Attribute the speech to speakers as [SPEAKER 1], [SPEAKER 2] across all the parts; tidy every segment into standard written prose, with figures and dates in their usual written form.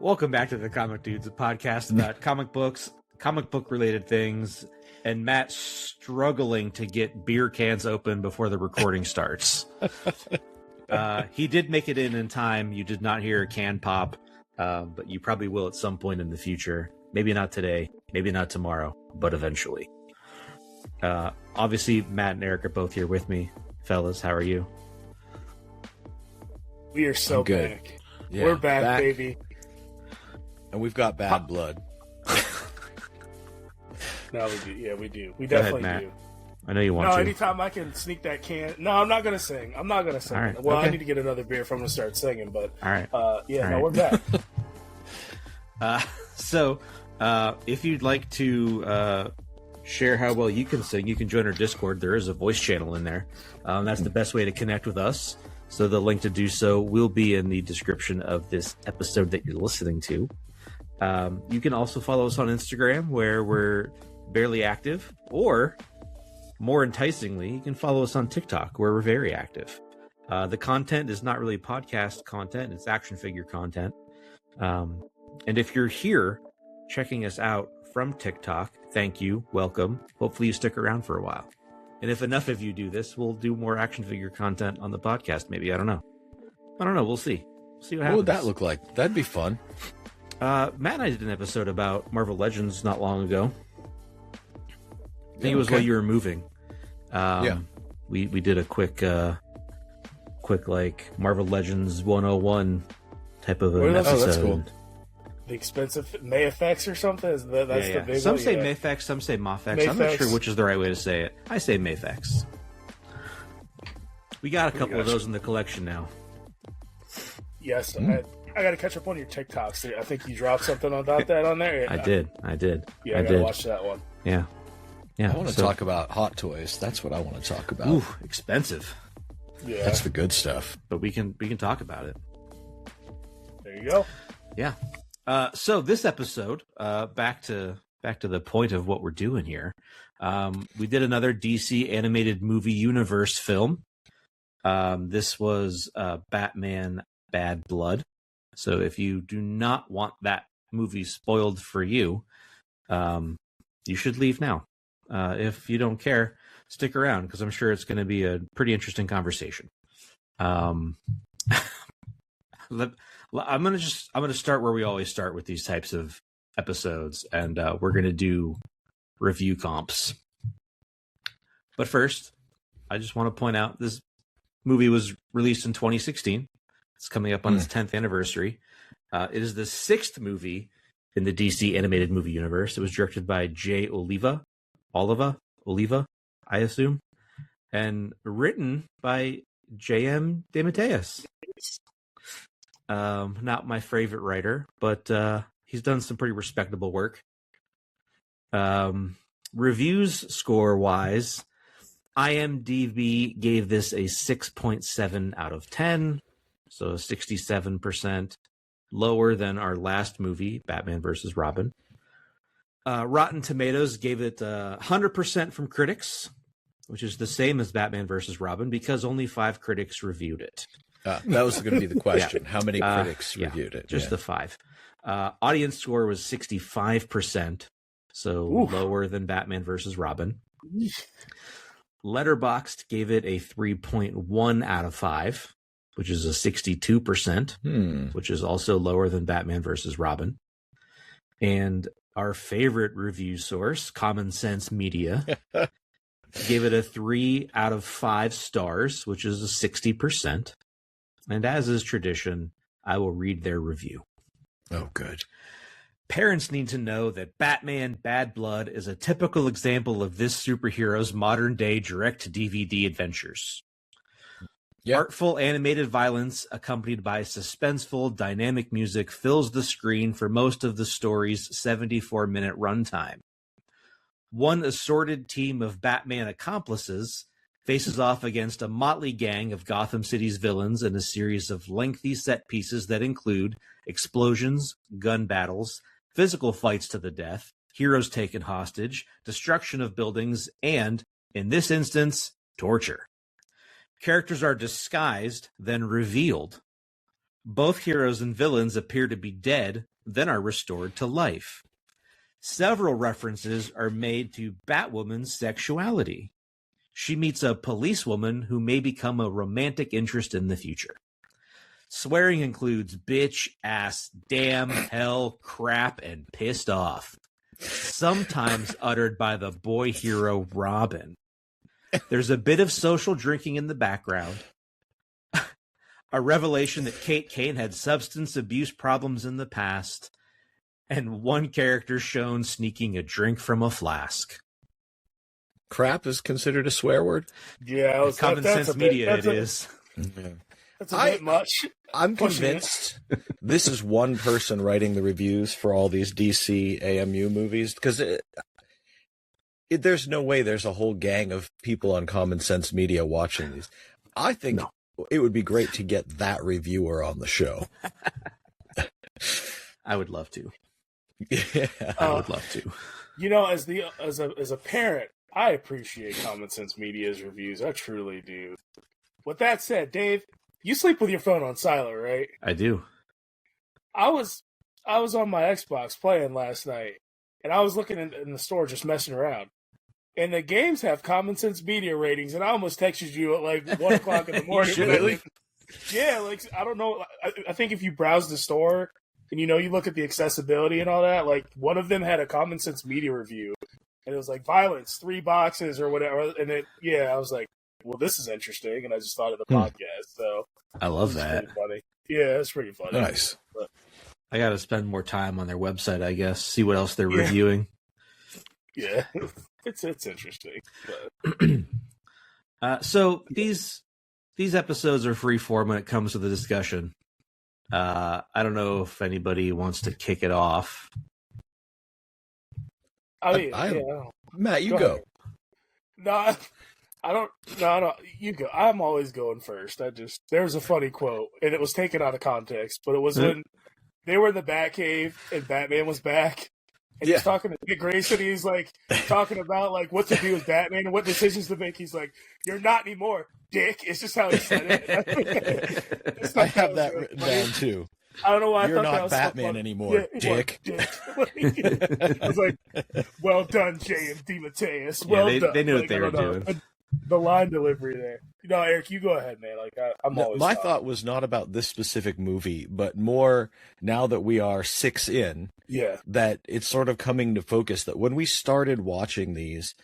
[SPEAKER 1] Welcome back to the Comic Dudes, a podcast about comic books, comic book related things, and Matt struggling to get beer cans open before the recording starts. He did make it in time. You did not hear a can pop, but you probably will at some point in the future. Maybe not today, maybe not tomorrow, but eventually. Obviously, Matt and Eric are both here with me. Fellas, how are you?
[SPEAKER 2] We are so
[SPEAKER 3] good.
[SPEAKER 2] back.
[SPEAKER 3] Yeah,
[SPEAKER 2] We're back, baby.
[SPEAKER 3] And we've got bad blood.
[SPEAKER 2] No, we do. Yeah, we do. We
[SPEAKER 1] Go ahead,
[SPEAKER 2] definitely
[SPEAKER 1] Matt.
[SPEAKER 2] do.
[SPEAKER 1] I know you want
[SPEAKER 2] No,
[SPEAKER 1] to.
[SPEAKER 2] anytime I can sneak that can. No, I'm not gonna sing. I'm not gonna sing.
[SPEAKER 1] All right,
[SPEAKER 2] Well,
[SPEAKER 1] okay.
[SPEAKER 2] I need to get another beer if I'm gonna start singing. But
[SPEAKER 1] All right.
[SPEAKER 2] yeah,
[SPEAKER 1] All
[SPEAKER 2] no,
[SPEAKER 1] right.
[SPEAKER 2] we're back.
[SPEAKER 1] So, if you'd like to share how well you can sing, you can join our Discord. There is a voice channel in there. That's the best way to connect with us. So the link to do so will be in the description of this episode that you're listening to. You can also follow us on Instagram, where we're barely active, or more enticingly, you can follow us on TikTok, where we're very active. The content is not really podcast content, it's action figure content. And if you're here checking us out from TikTok, thank you, welcome. Hopefully you stick around for a while. And if enough of you do this, we'll do more action figure content on the podcast, maybe. I don't know. We'll see. We'll see what happens.
[SPEAKER 3] What would that look like? That'd be fun.
[SPEAKER 1] Matt and I did an episode about Marvel Legends not long ago. I think it was while you were moving. We did a quick like Marvel Legends 101 type of an episode.
[SPEAKER 3] Oh, that's cool.
[SPEAKER 2] The expensive Mayfex or something. That's the big
[SPEAKER 1] some
[SPEAKER 2] one.
[SPEAKER 1] say
[SPEAKER 2] Yeah.
[SPEAKER 1] Mayfex, some say Mafex. I'm not sure which is the right way to say it. I say Mayfex. We got a couple of those in the collection now.
[SPEAKER 2] Yes, I got to catch up on your TikToks. I think you dropped something about that on there.
[SPEAKER 1] I did.
[SPEAKER 2] Yeah, I got to watch that one.
[SPEAKER 1] Yeah.
[SPEAKER 3] I want to talk about hot toys. That's what I want to talk about.
[SPEAKER 1] Ooh, expensive.
[SPEAKER 2] Yeah,
[SPEAKER 3] That's the good stuff.
[SPEAKER 1] But we can talk about it.
[SPEAKER 2] there you go.
[SPEAKER 1] Yeah. So this episode, back to the point of what we're doing here. We did another DC animated movie universe film. This was Batman Bad Blood. So if you do not want that movie spoiled for you, you should leave now. If you don't care, stick around, because I'm sure it's going to be a pretty interesting conversation. I'm going to start where we always start with these types of episodes, and we're going to do review comps. But first, I just want to point out this movie was released in 2016. It's coming up on its 10th anniversary. It is the 6th movie in the DC animated movie universe. It was directed by Jay Oliva, I assume, and written by J.M. DeMatteis. Not my favorite writer, but he's done some pretty respectable work. Reviews score-wise, IMDb gave this a 6.7 out of 10, so 67%, lower than our last movie, Batman vs. Robin. Rotten Tomatoes gave it 100% from critics, which is the same as Batman vs. Robin, because only 5 critics reviewed it.
[SPEAKER 3] That was going to be the question. How many critics reviewed it?
[SPEAKER 1] Just the 5. Audience score was 65%, so lower than Batman vs. Robin. Letterboxd gave it a 3.1 out of 5, which is a 62%, which is also lower than Batman vs. Robin. And our favorite review source, Common Sense Media, gave it a 3 out of 5 stars, which is a 60%. And as is tradition, I will read their review.
[SPEAKER 3] Oh, good.
[SPEAKER 1] Parents need to know that Batman Bad Blood is a typical example of this superhero's modern-day direct-to-DVD adventures.
[SPEAKER 3] Yep.
[SPEAKER 1] Artful animated violence accompanied by suspenseful, dynamic music fills the screen for most of the story's 74-minute runtime. One assorted team of Batman accomplices faces off against a motley gang of Gotham City's villains in a series of lengthy set pieces that include explosions, gun battles, physical fights to the death, heroes taken hostage, destruction of buildings, and, in this instance, torture. Characters are disguised, then revealed. Both heroes and villains appear to be dead, then are restored to life. Several references are made to Batwoman's sexuality. She meets a policewoman who may become a romantic interest in the future. Swearing includes bitch, ass, damn, hell, crap, and pissed off. Sometimes uttered by the boy hero Robin. There's a bit of social drinking in the background. A revelation that Kate Kane had substance abuse problems in the past. And one character shown sneaking a drink from a flask.
[SPEAKER 3] Crap is considered a swear word?
[SPEAKER 2] Yeah,
[SPEAKER 1] Common Sense Media it is.
[SPEAKER 3] Yeah.
[SPEAKER 2] That's a bit much.
[SPEAKER 3] I'm convinced this is one person writing the reviews for all these DCAMU movies, because there's no way there's a whole gang of people on Common Sense Media watching these. I think it would be great to get that reviewer on the show.
[SPEAKER 1] I would love to.
[SPEAKER 3] Yeah,
[SPEAKER 1] I would love to.
[SPEAKER 2] You know, as a parent, I appreciate Common Sense Media's reviews. I truly do. With that said, Dave, you sleep with your phone on silent, right?
[SPEAKER 1] I do.
[SPEAKER 2] I was on my Xbox playing last night, and I was looking in the store just messing around. And the games have Common Sense Media ratings, and I almost texted you at like 1 o'clock in the morning.
[SPEAKER 3] Really?
[SPEAKER 2] Yeah, like, I don't know. I think if you browse the store, and you look at the accessibility and all that, like one of them had a Common Sense Media review, and it was like violence, 3 boxes or whatever. And I was like, well, this is interesting, and I just thought of the podcast. So
[SPEAKER 1] I love that.
[SPEAKER 2] Funny. Yeah, it's pretty funny.
[SPEAKER 3] Nice.
[SPEAKER 2] But,
[SPEAKER 1] I got to spend more time on their website, I guess. See what else they're reviewing.
[SPEAKER 2] Yeah, it's interesting.
[SPEAKER 1] But. So these episodes are free form when it comes to the discussion. I don't know if anybody wants to kick it off.
[SPEAKER 3] Matt, you go.
[SPEAKER 2] No, I don't. No, you go. I'm always going first. There was a funny quote, and it was taken out of context, but it was when they were in the Batcave and Batman was back. And he's talking to Dick Grayson. He's like talking about like what to do with Batman and what decisions to make. He's like, "You're not anymore, Dick." It's just how he said it.
[SPEAKER 3] I have that written down too.
[SPEAKER 2] I don't know why
[SPEAKER 3] You're
[SPEAKER 2] I thought that
[SPEAKER 3] not
[SPEAKER 2] was
[SPEAKER 3] Batman anymore, Dick.
[SPEAKER 2] I was like, "Well done, J. and DeMatteis. Well done."
[SPEAKER 1] They knew what they were doing.
[SPEAKER 2] The line delivery there. Eric, you go ahead, man. Like I'm always.
[SPEAKER 3] My thought was not about this specific movie, but more now that we are 6 in.
[SPEAKER 2] Yeah.
[SPEAKER 3] That it's sort of coming to focus that when we started watching these,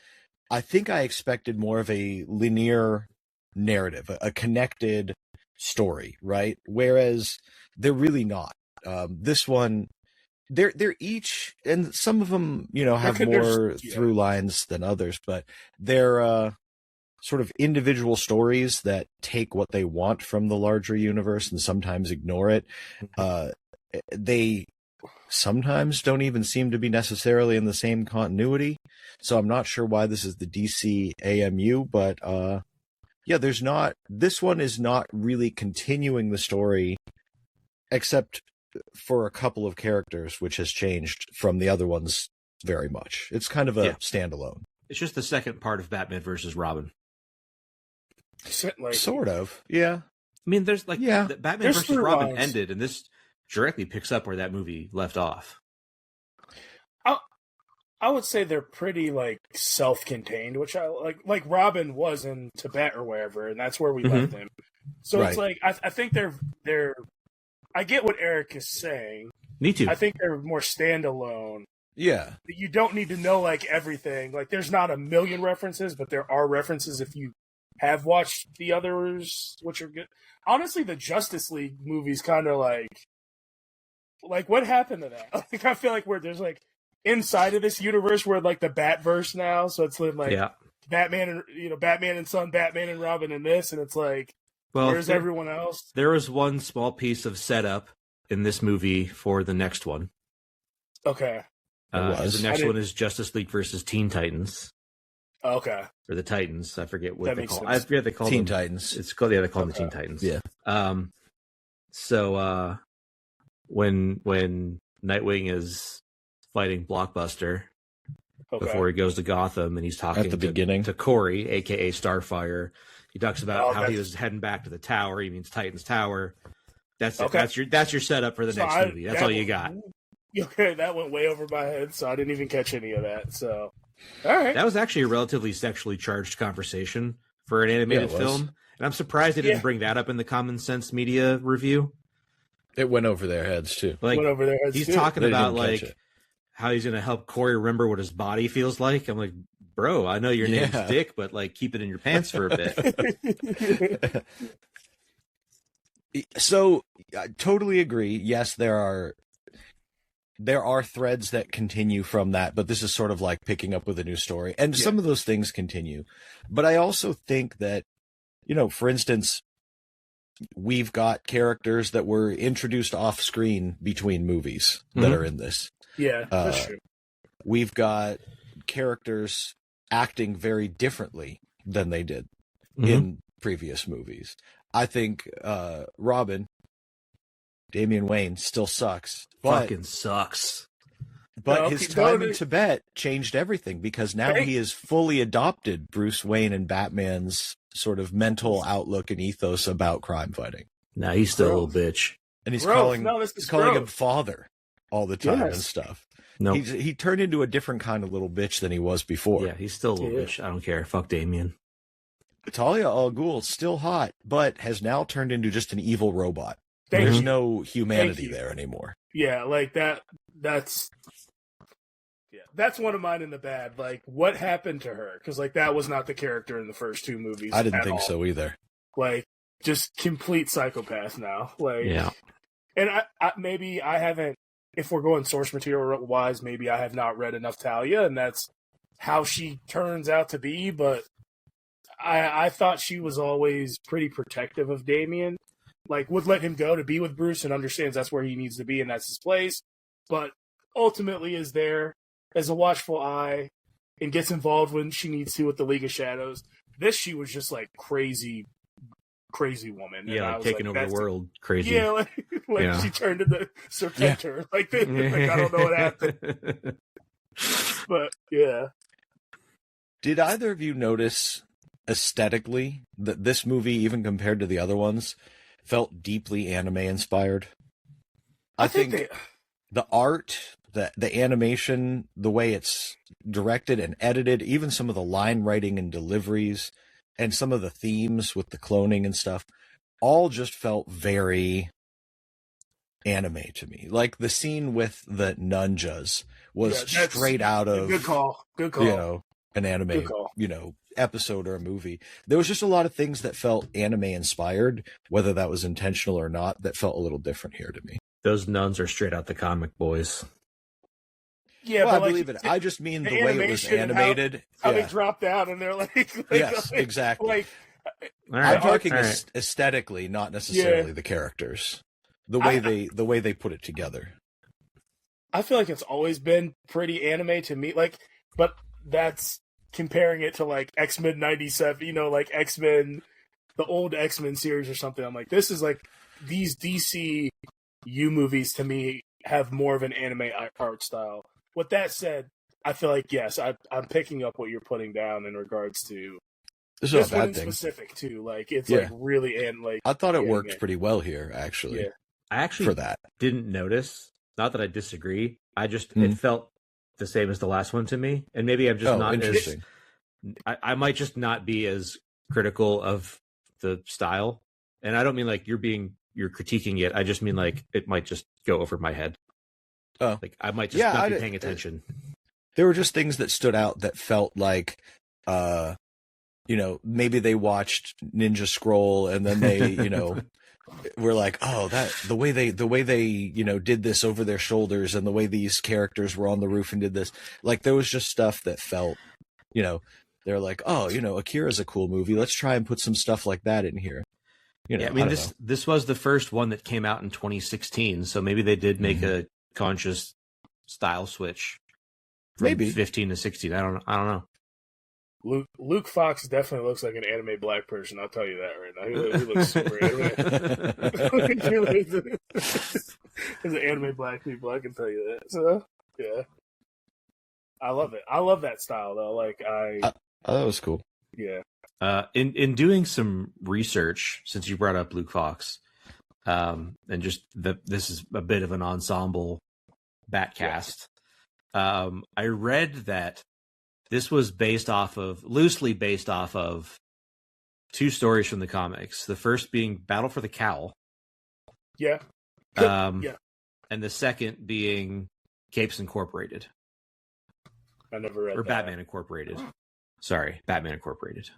[SPEAKER 3] I think I expected more of a linear narrative, a connected story, right? Whereas they're really not. This one, they're each, and some of them, have more through lines than others, but they're sort of individual stories that take what they want from the larger universe and sometimes ignore it. They sometimes don't even seem to be necessarily in the same continuity. So I'm not sure why this is the DCAMU, but this one is not really continuing the story except for a couple of characters, which has changed from the other ones very much. It's kind of a standalone.
[SPEAKER 1] It's just the second part of Batman versus Robin.
[SPEAKER 3] Sort of, yeah.
[SPEAKER 1] I mean, there's the Batman versus Robin
[SPEAKER 2] lines.
[SPEAKER 1] ended, and this directly picks up where that movie left off.
[SPEAKER 2] I would say they're pretty like self-contained, which I like Robin was in Tibet or wherever, and that's where we left him. So it's like I think they're I get what Eric is saying.
[SPEAKER 1] Me too.
[SPEAKER 2] I think they're more standalone.
[SPEAKER 3] Yeah.
[SPEAKER 2] You don't need to know like everything. Like there's not a million references, but there are references if you have watched the others, which are good. Honestly, the Justice League movies kind of like what happened to that? Like I feel like there's like inside of this universe where like the Batverse now, so it's like Batman and Batman and Son, Batman and Robin in this, and it's like where's everyone else?
[SPEAKER 1] There was one small piece of setup in this movie for the next one.
[SPEAKER 2] Okay.
[SPEAKER 1] The next one is Justice League versus Teen Titans.
[SPEAKER 2] Okay.
[SPEAKER 1] Or the Titans. I forget what they call them.
[SPEAKER 3] I
[SPEAKER 1] forget they call
[SPEAKER 3] Teen
[SPEAKER 1] them.
[SPEAKER 3] Titans.
[SPEAKER 1] It's called they call them the Teen Titans.
[SPEAKER 3] Yeah.
[SPEAKER 1] So when Nightwing is fighting Blockbuster before he goes to Gotham and he's talking
[SPEAKER 3] at the beginning
[SPEAKER 1] to Corey, aka Starfire, he talks about how he was heading back to the tower. He means Titan's Tower. That's it.
[SPEAKER 2] Okay.
[SPEAKER 1] That's your setup for the next movie. That's all you got.
[SPEAKER 2] Okay, that went way over my head, so I didn't even catch any of that. So, all right.
[SPEAKER 1] That was actually a relatively sexually charged conversation for an animated film, and I'm surprised they didn't bring that up in the Common Sense Media review.
[SPEAKER 3] It went over their heads too.
[SPEAKER 1] Like,
[SPEAKER 2] went over their heads
[SPEAKER 1] he's
[SPEAKER 2] too.
[SPEAKER 1] talking about like how he's going to help Corey remember what his body feels like. I'm like, bro, I know your name's Dick, but like, keep it in your pants for a bit.
[SPEAKER 3] So, I totally agree. Yes, there are threads that continue from that, but this is sort of like picking up with a new story. And some of those things continue. But I also think that, for instance, we've got characters that were introduced off screen between movies that are in this.
[SPEAKER 2] Yeah, that's true.
[SPEAKER 3] We've got characters acting very differently than they did in previous movies. I think Robin, Damian Wayne, still sucks.
[SPEAKER 1] Fucking sucks.
[SPEAKER 3] But his time in Tibet changed everything, because now he has fully adopted Bruce Wayne and Batman's sort of mental outlook and ethos about crime fighting.
[SPEAKER 1] Nah, he's still a little bitch.
[SPEAKER 3] And he's calling him father all the time and stuff.
[SPEAKER 1] No,
[SPEAKER 3] he turned into a different kind of little bitch than he was before.
[SPEAKER 1] Yeah, he's still a little bitch. I don't care. Fuck Damien.
[SPEAKER 3] Talia al Ghul, still hot, but has now turned into just an evil robot.
[SPEAKER 2] Thank
[SPEAKER 3] There's
[SPEAKER 2] you.
[SPEAKER 3] no humanity there anymore.
[SPEAKER 2] Yeah, like that's one of mine in the bad. Like, what happened to her? Because like that was not the character in the first two movies.
[SPEAKER 3] I didn't think so either.
[SPEAKER 2] Like, just complete psychopath now. Like,
[SPEAKER 1] yeah.
[SPEAKER 2] And I maybe I haven't. If we're going source material wise, maybe I have not read enough Talia, and that's how she turns out to be. But I thought she was always pretty protective of Damien. Like, would let him go to be with Bruce and understands that's where he needs to be and that's his place. But ultimately is there as a watchful eye and gets involved when she needs to with the League of Shadows. This, she was just like crazy woman.
[SPEAKER 1] Yeah, like taking over the world. Crazy.
[SPEAKER 2] Yeah, like she turned into Serpentor. Like, I don't know what happened. But, yeah.
[SPEAKER 3] Did either of you notice aesthetically that this movie, even compared to the other ones, felt deeply anime inspired? I think the art, the animation, the way it's directed and edited, even some of the line writing and deliveries, and some of the themes with the cloning and stuff, all just felt very anime to me. Like the scene with the nunjas was straight out of
[SPEAKER 2] good call.
[SPEAKER 3] An anime episode or a movie. There was just a lot of things that felt anime inspired, whether that was intentional or not, that felt a little different here to me.
[SPEAKER 1] Those nuns are straight out the comic, boys.
[SPEAKER 2] Yeah,
[SPEAKER 3] well, I believe it. I just mean the way it was animated.
[SPEAKER 2] How they drop down and they're like
[SPEAKER 3] yes, exactly.
[SPEAKER 2] Like,
[SPEAKER 3] I'm talking aesthetically, not necessarily the characters. The way they put it together.
[SPEAKER 2] I feel like it's always been pretty anime to me. Like, but that's comparing it to like X-Men 97, like X-Men, the old X-Men series or something. I'm like, this is like these DCU movies to me have more of an anime art style. With that said, I feel like, yes, I'm picking up what you're putting down in regards to this one in specific too. Like, it's like really
[SPEAKER 3] I thought it worked pretty well here, actually.
[SPEAKER 2] Yeah.
[SPEAKER 1] I actually
[SPEAKER 3] for that
[SPEAKER 1] didn't notice. Not that I disagree. I just it felt the same as the last one to me, and maybe I'm just not
[SPEAKER 3] interesting.
[SPEAKER 1] I might just not be as critical of the style, and I don't mean like you're critiquing it. I just mean like it might just go over my head.
[SPEAKER 3] Oh,
[SPEAKER 1] like I might just not be paying attention.
[SPEAKER 3] There were just things that stood out that felt like, maybe they watched Ninja Scroll and then they, were like, oh, that the way they did this over their shoulders, and the way these characters were on the roof and did this. Like, there was just stuff that felt, they're like, oh, Akira's a cool movie. Let's try and put some stuff like that in here.
[SPEAKER 1] I mean, this was the first one that came out in 2016, so maybe they did make a conscious style switch from
[SPEAKER 3] maybe
[SPEAKER 1] 15 to 16. I don't know.
[SPEAKER 2] Luke Fox definitely looks like an anime black person. I'll tell you that right now. He looks super anime. He's an anime black people. I can tell you that. So yeah, I love it. I love that style though. Like that
[SPEAKER 3] was cool.
[SPEAKER 2] Yeah.
[SPEAKER 1] In doing some research, since you brought up Luke Fox, and just this is a bit of an ensemble Batcast. I read that this was loosely based off of two stories from the comics. The first being Battle for the Cowl.
[SPEAKER 2] Yeah.
[SPEAKER 1] And the second being Capes Incorporated.
[SPEAKER 2] I never read
[SPEAKER 1] or
[SPEAKER 2] that.
[SPEAKER 1] Batman Incorporated. Sorry, Batman Incorporated.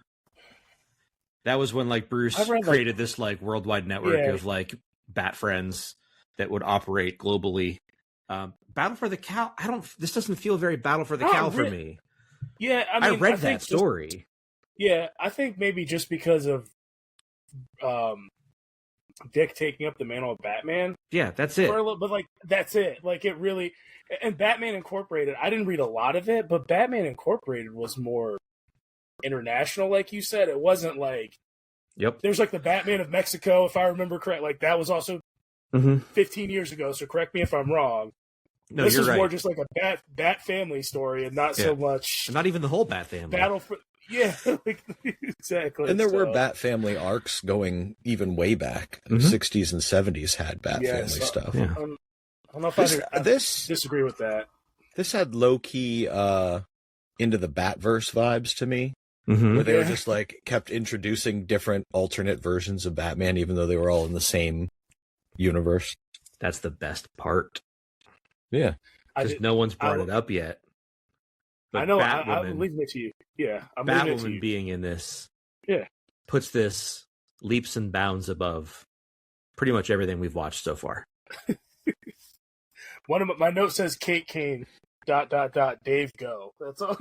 [SPEAKER 1] That was when Bruce created this worldwide network of Bat friends that would operate globally. Battle for the Cowl. This doesn't feel very Battle for the Cowl for me.
[SPEAKER 2] Yeah,
[SPEAKER 1] I read that story.
[SPEAKER 2] I think maybe just because of Dick taking up the mantle of Batman.
[SPEAKER 1] Yeah, that's it.
[SPEAKER 2] But that's it. It really. And Batman Incorporated, I didn't read a lot of it, but Batman Incorporated was more international, like you said. It wasn't
[SPEAKER 1] Yep.
[SPEAKER 2] There's the Batman of Mexico, if I remember correct. That was also 15 years ago, so correct me if I'm wrong.
[SPEAKER 1] No,
[SPEAKER 2] this
[SPEAKER 1] you're
[SPEAKER 2] is
[SPEAKER 1] right.
[SPEAKER 2] more just a Bat family story and not so much...
[SPEAKER 1] And not even the whole Bat family.
[SPEAKER 2] Battle for... Yeah, exactly.
[SPEAKER 3] And there were Bat family arcs going even way back. The 60s and 70s had Bat family stuff.
[SPEAKER 2] Yeah. I don't know if I disagree with that.
[SPEAKER 3] This had low-key into the Batverse vibes to me. Where they were just kept introducing different alternate versions of Batman, even though they were all in the same universe.
[SPEAKER 1] That's the best part.
[SPEAKER 3] Yeah.
[SPEAKER 1] Because no one's brought it up yet. But
[SPEAKER 2] I know.
[SPEAKER 1] Batwoman,
[SPEAKER 2] I'm leaving it to you. Yeah.
[SPEAKER 1] Batwoman being in this puts this leaps and bounds above pretty much everything we've watched so far.
[SPEAKER 2] One of my note says Kate Kane ... Dave go. That's all.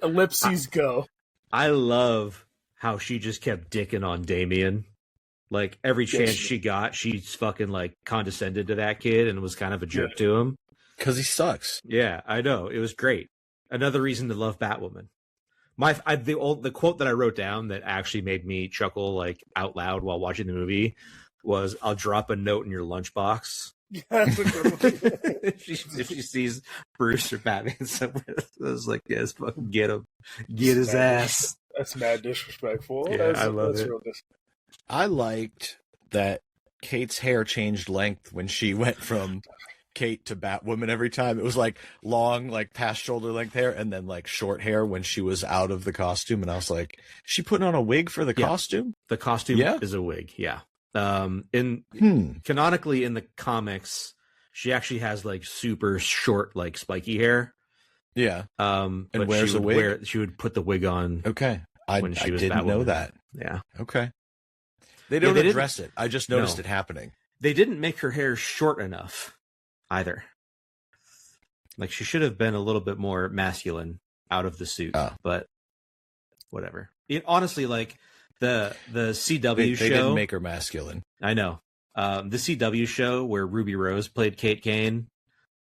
[SPEAKER 2] Ellipses go.
[SPEAKER 1] I love how she just kept dicking on Damian. Every chance she got, she's fucking condescended to that kid and was kind of a jerk to him.
[SPEAKER 3] Because he sucks.
[SPEAKER 1] Yeah, I know. It was great. Another reason to love Batwoman. The quote that I wrote down that actually made me chuckle out loud while watching the movie was, "I'll drop a note in your lunchbox." if she sees Bruce or Batman somewhere, I was like, "Yes, fucking get him, get his ass."
[SPEAKER 2] That's mad disrespectful.
[SPEAKER 1] Yeah, I love it.
[SPEAKER 3] I liked that Kate's hair changed length when she went from Kate to Batwoman every time. It was long, past shoulder length hair, and then short hair when she was out of the costume. And I was like, she putting on a wig for the costume?
[SPEAKER 1] The costume is a wig, yeah. Canonically in the comics, she actually has super short, spiky hair.
[SPEAKER 3] Yeah.
[SPEAKER 1] And
[SPEAKER 3] wears a wig.
[SPEAKER 1] She would put the wig on.
[SPEAKER 3] Okay. I didn't know that.
[SPEAKER 1] Yeah.
[SPEAKER 3] Okay. They don't address it. I just noticed it happening.
[SPEAKER 1] They didn't make her hair short enough either. She should have been a little bit more masculine out of the suit, but whatever. Honestly, the CW show.
[SPEAKER 3] They didn't make her masculine.
[SPEAKER 1] I know. The CW show where Ruby Rose played Kate Kane,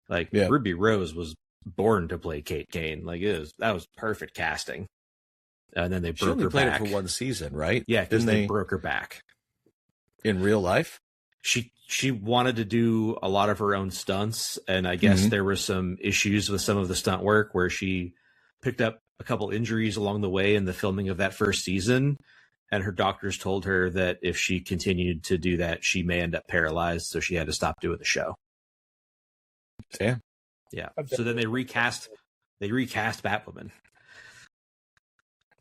[SPEAKER 1] Ruby Rose was born to play Kate Kane. That was perfect casting. And then they broke her back. She only played it
[SPEAKER 3] for one season, right?
[SPEAKER 1] Yeah, because they broke her back.
[SPEAKER 3] In real life?
[SPEAKER 1] She wanted to do a lot of her own stunts, and I guess there were some issues with some of the stunt work where she picked up a couple injuries along the way in the filming of that first season. And her doctors told her that if she continued to do that, she may end up paralyzed. So she had to stop doing the show.
[SPEAKER 3] Damn.
[SPEAKER 1] Yeah. So then they recast Batwoman.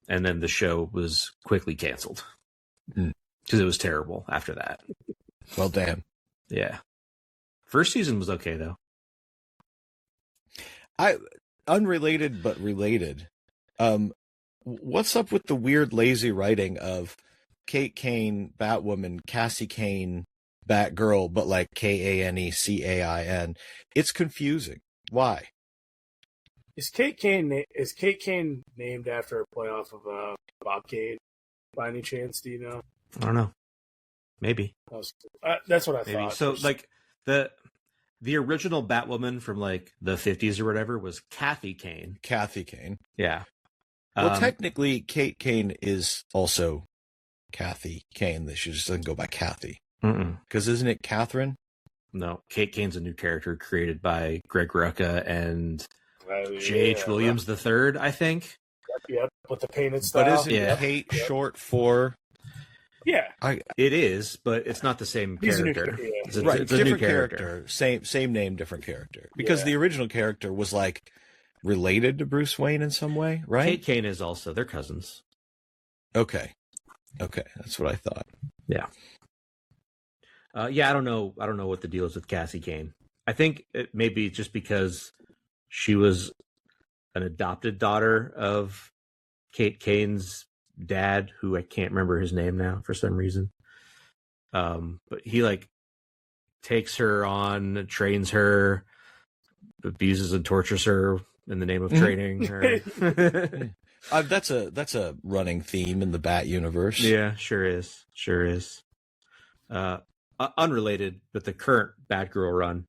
[SPEAKER 1] And then the show was quickly canceled. Because it was terrible after that.
[SPEAKER 3] Well, damn.
[SPEAKER 1] Yeah. First season was okay, though.
[SPEAKER 3] Unrelated, but related. What's up with the weird lazy writing of Kate Kane, Batwoman, Cassie Kane, Batgirl, but Kanecain? It's confusing. Why?
[SPEAKER 2] Is Kate Kane named after a playoff of Bob Kane? By any chance, do you know?
[SPEAKER 1] I don't know. Maybe.
[SPEAKER 2] That's what I thought.
[SPEAKER 1] So the original Batwoman from the 50s or whatever was Kathy Kane.
[SPEAKER 3] Kathy Kane.
[SPEAKER 1] Yeah.
[SPEAKER 3] Well, technically, Kate Kane is also Kathy Kane. She just doesn't go by Kathy. Because isn't it Catherine?
[SPEAKER 1] No, Kate Kane's a new character created by Greg Rucka and J.H. Williams III, I think.
[SPEAKER 2] Yep, with the painted style.
[SPEAKER 3] But isn't Kate short for
[SPEAKER 2] Yeah,
[SPEAKER 1] It is, but it's not the same
[SPEAKER 2] He's a new
[SPEAKER 1] character.
[SPEAKER 2] character, yeah.
[SPEAKER 1] It's a,
[SPEAKER 3] Right,
[SPEAKER 1] it's a new
[SPEAKER 3] different
[SPEAKER 1] character.
[SPEAKER 3] same name, different character. Because
[SPEAKER 2] Yeah.
[SPEAKER 3] the original character was like related to Bruce Wayne in some way, right?
[SPEAKER 1] Kate Kane is also. They're cousins.
[SPEAKER 3] Okay, that's what I thought.
[SPEAKER 1] Yeah. Yeah, I don't know. I don't know what the deal is with Cassie Kane. I think it may be just because she was an adopted daughter of Kate Kane's dad, who I can't remember his name now for some reason. But he like takes her on, trains her, abuses and tortures her in the name of training her.
[SPEAKER 3] That's a running theme in the Bat universe.
[SPEAKER 1] Yeah, sure is. Sure is. Unrelated, but the current Batgirl run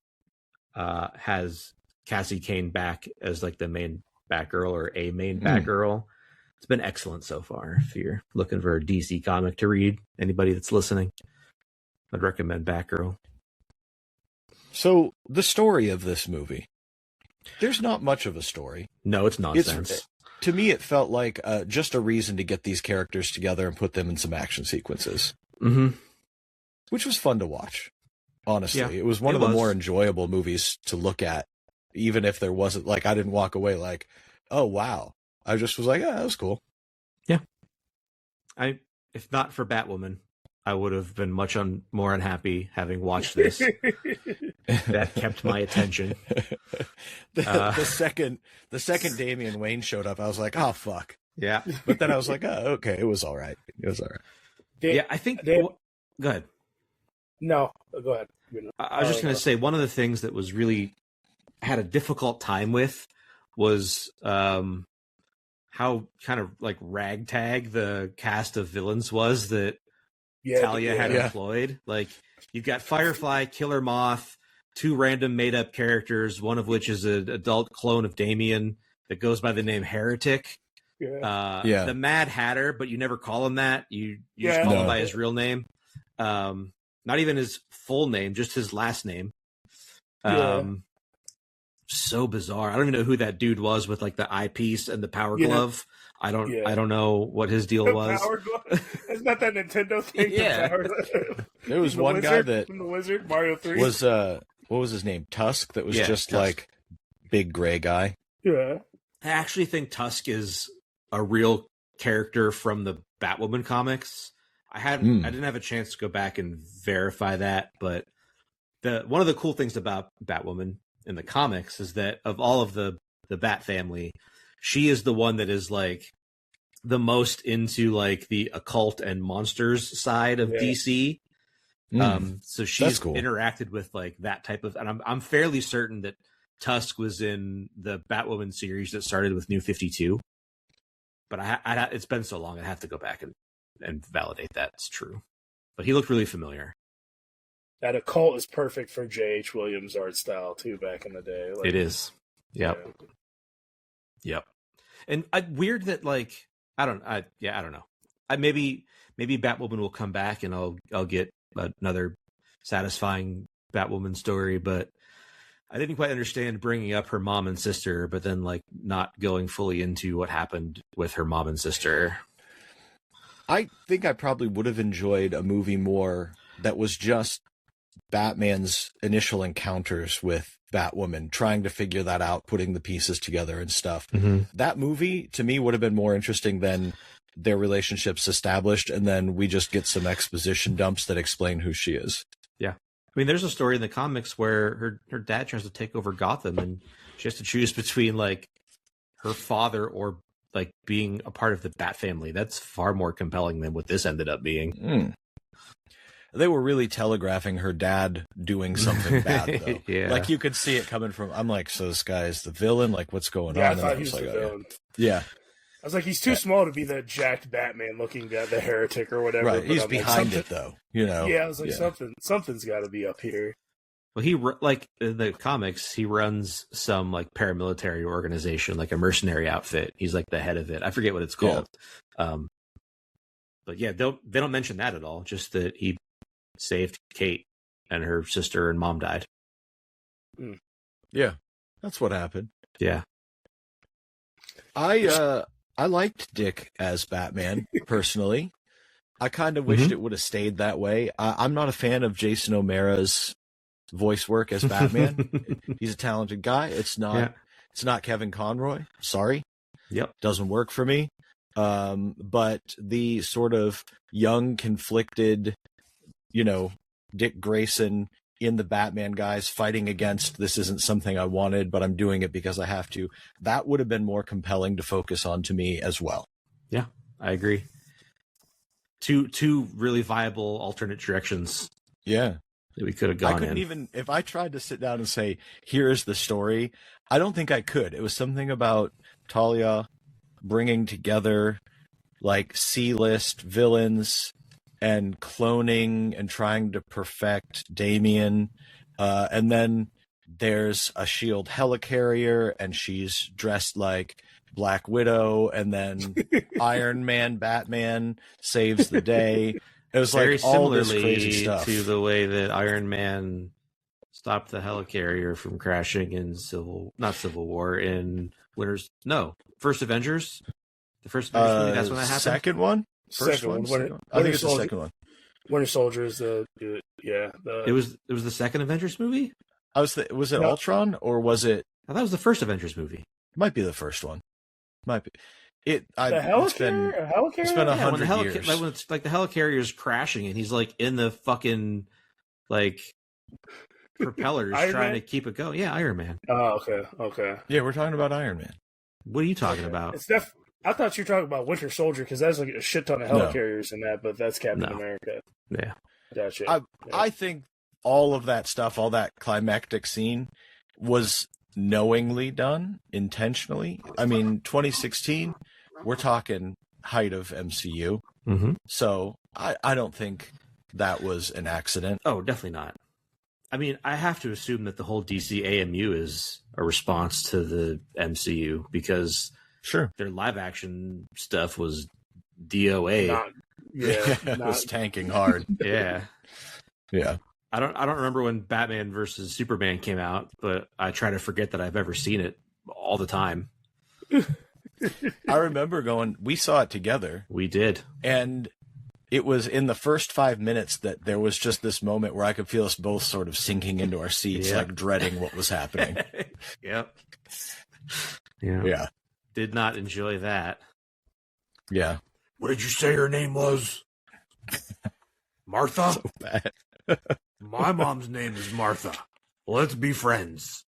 [SPEAKER 1] has Cassie Kane back as like the main Batgirl or a main Batgirl. It's been excellent so far. If you're looking for a DC comic to read, anybody that's listening, I'd recommend Batgirl.
[SPEAKER 3] So the story of this movie, there's not much of a story.
[SPEAKER 1] No, it's nonsense.
[SPEAKER 3] To me, it felt like just a reason to get these characters together and put them in some action sequences, which was fun to watch. Honestly,
[SPEAKER 1] Yeah,
[SPEAKER 3] it was one
[SPEAKER 1] it
[SPEAKER 3] of the
[SPEAKER 1] was.
[SPEAKER 3] more enjoyable movies to look at, even if there wasn't like I didn't walk away like, oh wow. I just was like, oh, that was cool.
[SPEAKER 1] Yeah. If not for Batwoman, I would have been much more unhappy having watched this. That kept my attention.
[SPEAKER 3] The second Damian Wayne showed up, I was like, oh fuck.
[SPEAKER 1] Yeah.
[SPEAKER 3] But then I was like, oh, okay, it was all right.
[SPEAKER 1] Yeah, I think... go ahead.
[SPEAKER 2] No, go ahead.
[SPEAKER 1] I was just going to say, one of the things that was really... had a difficult time with was how kind of like ragtag the cast of villains was that Talia had employed. Like, you've got Firefly, Killer Moth, two random made-up characters, one of which is an adult clone of Damien that goes by the name Heretic. The Mad Hatter, but you never call him that. You just call him by his real name. Not even his full name, just his last name. So bizarre. I don't even know who that dude was with like the eyepiece and the power glove. I don't know what his deal was.
[SPEAKER 2] Power glove? It's not that Nintendo thing.
[SPEAKER 3] There was one guy that
[SPEAKER 2] from the Wizard Mario 3
[SPEAKER 3] was what was his name? Tusk. That was just Tusk. Like big gray guy.
[SPEAKER 2] Yeah.
[SPEAKER 1] I actually think Tusk is a real character from the Batwoman comics. I didn't have a chance to go back and verify that, but one of the cool things about Batwoman in the comics is that of all of the Bat family, she is the one that is like the most into like the occult and monsters side of DC. So she's cool. Interacted with like that type of, and I'm fairly certain that Tusk was in the Batwoman series that started with New 52. But it's been so long, I have to go back and validate that's true. But he looked really familiar.
[SPEAKER 2] That occult is perfect for J.H. Williams' art style too. Back in the day, like,
[SPEAKER 1] it is. Yep. And weird that like I don't know. Maybe Batwoman will come back and I'll get another satisfying Batwoman story, but I didn't quite understand bringing up her mom and sister, but then like not going fully into what happened with her mom and sister.
[SPEAKER 3] I think I probably would have enjoyed a movie more that was just Batman's initial encounters with Batwoman, trying to figure that out, putting the pieces together and stuff. That movie to me would have been more interesting than their relationships established, and then we just get some exposition dumps that explain who she is.
[SPEAKER 1] Yeah. I mean, there's a story in the comics where her dad tries to take over Gotham, and she has to choose between like her father or like being a part of the Bat family. That's far more compelling than what this ended up being.
[SPEAKER 3] They were really telegraphing her dad doing something bad, though.
[SPEAKER 1] Yeah.
[SPEAKER 3] Like, you could see it coming from... I'm like, so this guy is the villain? Like, what's going on?
[SPEAKER 2] I thought he was the villain.
[SPEAKER 3] Yeah.
[SPEAKER 2] I was like, he's too small to be the jacked Batman looking at the Heretic or whatever.
[SPEAKER 3] Right,
[SPEAKER 2] but
[SPEAKER 3] he's
[SPEAKER 2] I'm
[SPEAKER 3] behind
[SPEAKER 2] like,
[SPEAKER 3] it, though. You know?
[SPEAKER 2] Yeah, I was like, something's got to be up here.
[SPEAKER 1] Well, he, like, in the comics, he runs some, like, paramilitary organization, like a mercenary outfit. He's, like, the head of it. I forget what it's called. Yeah. But, yeah, they don't mention that at all, just that he saved Kate and her sister and mom died.
[SPEAKER 3] Yeah, that's what happened.
[SPEAKER 1] Yeah.
[SPEAKER 3] I liked Dick as Batman, personally. I kind of wished it would have stayed that way. I'm not a fan of Jason O'Mara's voice work as Batman. He's a talented guy. It's not Kevin Conroy. Sorry.
[SPEAKER 1] Yep.
[SPEAKER 3] Doesn't work for me. But the sort of young, conflicted, Dick Grayson in the Batman guys fighting against this isn't something I wanted, but I'm doing it because I have to. That would have been more compelling to focus on to me as well.
[SPEAKER 1] Yeah, I agree. Two really viable alternate directions.
[SPEAKER 3] Yeah.
[SPEAKER 1] That we could have gone
[SPEAKER 3] I couldn't even, if I tried to sit down and say, here is the story, I don't think I could. It was something about Talia bringing together like C-list villains and cloning and trying to perfect Damian. And then there's a S.H.I.E.L.D. helicarrier and she's dressed like Black Widow, and then Iron Man, Batman saves the day. It was
[SPEAKER 1] very
[SPEAKER 3] like all this crazy stuff.
[SPEAKER 1] To the way that Iron Man stopped the helicarrier from crashing in First Avengers. The first Avengers movie, that's when that happened.
[SPEAKER 3] Second one?
[SPEAKER 2] Second one.
[SPEAKER 3] I think it's the second one.
[SPEAKER 2] Winter Soldier is It
[SPEAKER 1] was the second Avengers movie?
[SPEAKER 3] Was it Ultron or was it?
[SPEAKER 1] I thought it was the first Avengers movie.
[SPEAKER 3] Might be the first one. Might be.
[SPEAKER 2] The helicarrier?
[SPEAKER 3] It's been 100 years.
[SPEAKER 1] When it's like the helicarrier is crashing and he's like in the fucking like propellers trying to keep it going. Yeah, Iron Man.
[SPEAKER 2] Oh, okay.
[SPEAKER 3] Yeah, we're talking about Iron Man.
[SPEAKER 1] What are you talking about?
[SPEAKER 2] I thought you were talking about Winter Soldier because there's like a shit ton of helicarriers in that, but that's Captain America.
[SPEAKER 1] Yeah.
[SPEAKER 2] Gotcha.
[SPEAKER 3] I think all of that stuff, all that climactic scene was knowingly done, intentionally. I mean, 2016, we're talking height of MCU.
[SPEAKER 1] Mm-hmm.
[SPEAKER 3] So I don't think that was an accident.
[SPEAKER 1] Oh, definitely not. I mean, I have to assume that the whole DCAMU is a response to the MCU because their live action stuff was DOA.
[SPEAKER 3] It was tanking hard.
[SPEAKER 1] Yeah.
[SPEAKER 3] Yeah.
[SPEAKER 1] I don't remember when Batman versus Superman came out, but I try to forget that I've ever seen it all the time.
[SPEAKER 3] I remember we saw it together.
[SPEAKER 1] We did.
[SPEAKER 3] And it was in the first 5 minutes that there was just this moment where I could feel us both sort of sinking into our seats, like dreading what was happening.
[SPEAKER 1] Yep.
[SPEAKER 3] Yeah.
[SPEAKER 1] Did not enjoy that.
[SPEAKER 3] Yeah.
[SPEAKER 1] What did you say her name was? Martha?
[SPEAKER 3] So bad.
[SPEAKER 1] My mom's name is Martha. Let's be friends.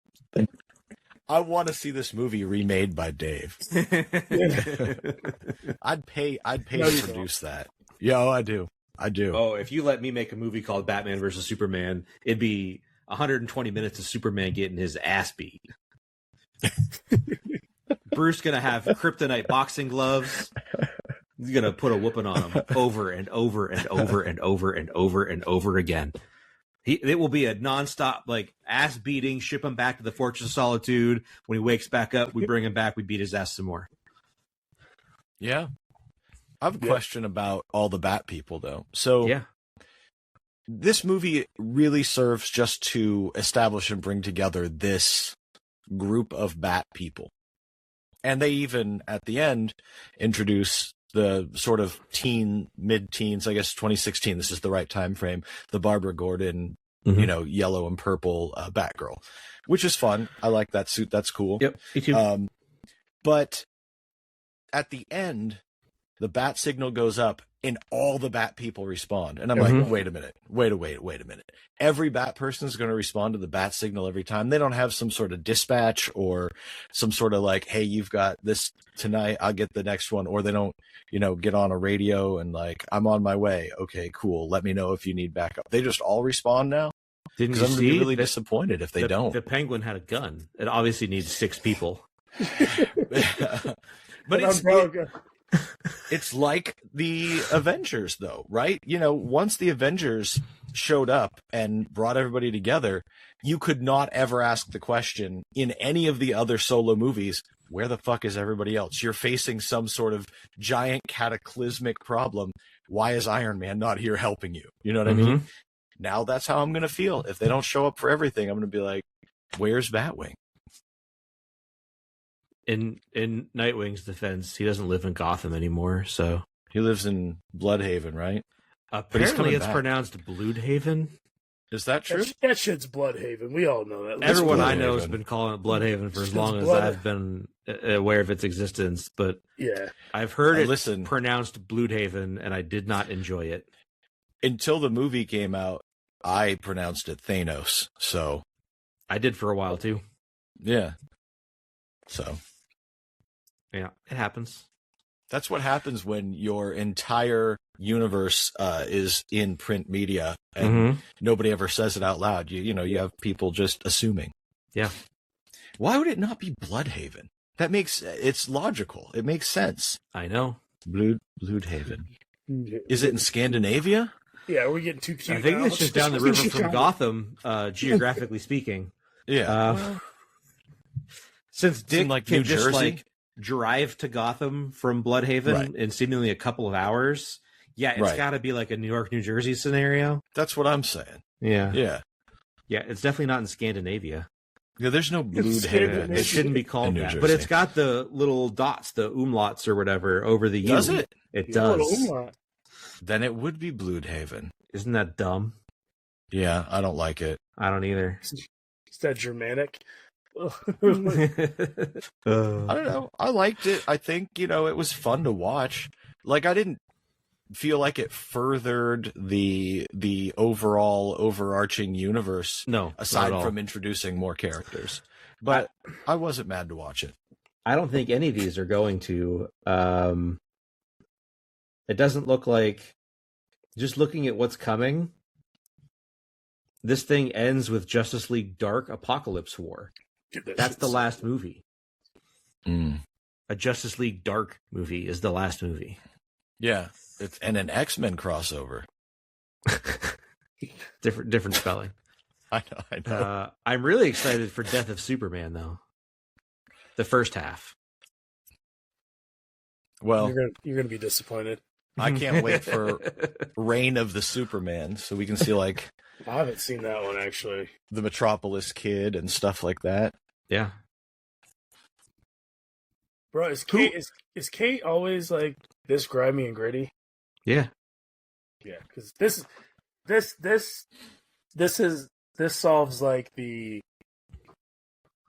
[SPEAKER 3] I want to see this movie remade by Dave. I'd pay to produce that. Yeah, I do.
[SPEAKER 1] Oh, if you let me make a movie called Batman versus Superman, it'd be 120 minutes of Superman getting his ass beat. Bruce gonna have kryptonite boxing gloves. He's gonna put a whooping on him over and over and over and over and over and over again. It will be a nonstop like ass beating. Ship him back to the Fortress of Solitude. When he wakes back up, we bring him back. We beat his ass some more.
[SPEAKER 3] Yeah, I have a question about all the Bat people though. So this movie really serves just to establish and bring together this group of Bat people, and they even at the end introduce the sort of mid-teens, I guess 2016, this is the right time frame, the Barbara Gordon, yellow and purple Batgirl, which is fun. I like that suit. That's cool.
[SPEAKER 1] Yep, me too.
[SPEAKER 3] But at the end, the bat signal goes up and all the Bat people respond. And I'm like, wait a minute. Wait a minute. Every Bat person is going to respond to the bat signal every time. They don't have some sort of dispatch or some sort of like, hey, you've got this tonight, I'll get the next one. Or they don't, get on a radio and like, I'm on my way. Okay, cool. Let me know if you need backup. They just all respond now.
[SPEAKER 1] Didn't you
[SPEAKER 3] I'm
[SPEAKER 1] see?
[SPEAKER 3] really disappointed if they don't.
[SPEAKER 1] The Penguin had a gun. It obviously needs 6 people.
[SPEAKER 3] But it's like the Avengers, though, right? Once the Avengers showed up and brought everybody together, you could not ever ask the question in any of the other solo movies, where the fuck is everybody else? You're facing some sort of giant cataclysmic problem. Why is Iron Man not here helping you? You know what I mean? Now that's how I'm going to feel. If they don't show up for everything, I'm going to be like, where's Batwing?
[SPEAKER 1] In Nightwing's defense, he doesn't live in Gotham anymore, so
[SPEAKER 3] He lives in Bloodhaven, right?
[SPEAKER 1] Apparently,
[SPEAKER 3] coming
[SPEAKER 1] it's
[SPEAKER 3] back.
[SPEAKER 1] pronounced Bloodhaven.
[SPEAKER 3] Is that true?
[SPEAKER 2] That shit's Bloodhaven. We all know that.
[SPEAKER 1] Everyone I
[SPEAKER 3] Bloodhaven.
[SPEAKER 1] know has been calling it Bloodhaven for as long as
[SPEAKER 2] Blood-
[SPEAKER 1] I've been aware of its existence, but
[SPEAKER 2] Yeah.
[SPEAKER 1] I've heard it
[SPEAKER 3] Listen.
[SPEAKER 1] pronounced Bloodhaven, and I did not enjoy it.
[SPEAKER 3] Until the movie came out, I pronounced it Thanos. So,
[SPEAKER 1] I did for a while too.
[SPEAKER 3] yeah. So,
[SPEAKER 1] Yeah, it happens.
[SPEAKER 3] that's what happens when your entire universe is in print media and
[SPEAKER 1] Mhm.
[SPEAKER 3] nobody ever says it out loud. You have people just assuming.
[SPEAKER 1] Yeah.
[SPEAKER 3] Why would it not be Bloodhaven? It's logical. It makes sense.
[SPEAKER 1] I know.
[SPEAKER 3] Bloodhaven. Is it in Scandinavia?
[SPEAKER 2] Yeah, we're getting too cute.
[SPEAKER 1] I think
[SPEAKER 2] now.
[SPEAKER 1] it's just down the river from Gotham, geographically speaking.
[SPEAKER 3] Yeah.
[SPEAKER 1] Since Dick
[SPEAKER 3] in, like,
[SPEAKER 1] can
[SPEAKER 3] New
[SPEAKER 1] just
[SPEAKER 3] Jersey?
[SPEAKER 1] drive to Gotham from Bloodhaven
[SPEAKER 3] Right.
[SPEAKER 1] in seemingly a couple of hours, yeah, it's
[SPEAKER 3] Right.
[SPEAKER 1] got to be like a New York, New Jersey scenario.
[SPEAKER 3] That's what I'm saying.
[SPEAKER 1] Yeah.
[SPEAKER 3] Yeah.
[SPEAKER 1] It's definitely not in Scandinavia.
[SPEAKER 3] Yeah, there's no Bloodhaven.
[SPEAKER 1] It shouldn't be called
[SPEAKER 3] in New
[SPEAKER 1] that,
[SPEAKER 3] Jersey.
[SPEAKER 1] but it's got the little dots, the umlauts or whatever, over the U.
[SPEAKER 3] Does it?
[SPEAKER 1] It
[SPEAKER 2] Yeah, little
[SPEAKER 1] does.
[SPEAKER 2] umlaut.
[SPEAKER 3] Then it would be Bloodhaven.
[SPEAKER 1] Isn't that dumb?
[SPEAKER 3] Yeah, I don't like it.
[SPEAKER 1] I don't either.
[SPEAKER 2] Is that Germanic?
[SPEAKER 3] I don't know. I liked it. I think, it was fun to watch. Like, I didn't feel like it furthered the overall overarching universe
[SPEAKER 1] No, not
[SPEAKER 3] aside
[SPEAKER 1] at all.
[SPEAKER 3] from introducing more characters. But I wasn't mad to watch it.
[SPEAKER 1] I don't think any of these are going to. It doesn't look like, just looking at what's coming, this thing ends with Justice League Dark Apocalypse War.
[SPEAKER 2] Dude, that
[SPEAKER 1] That's the
[SPEAKER 2] shit's-
[SPEAKER 1] last movie. A Justice League Dark movie is the last movie.
[SPEAKER 3] Yeah. And an X-Men crossover.
[SPEAKER 1] Different spelling.
[SPEAKER 3] I know.
[SPEAKER 1] I'm really excited for Death of Superman, though. The first half.
[SPEAKER 3] Well,
[SPEAKER 2] you're gonna be disappointed.
[SPEAKER 3] I can't wait for Reign of the Superman so we can see, like,
[SPEAKER 2] I haven't seen that one actually.
[SPEAKER 3] the Metropolis Kid and stuff like that.
[SPEAKER 1] Yeah.
[SPEAKER 2] Bro, is Kate always like this grimy and gritty?
[SPEAKER 1] Yeah.
[SPEAKER 2] Yeah, because this solves like the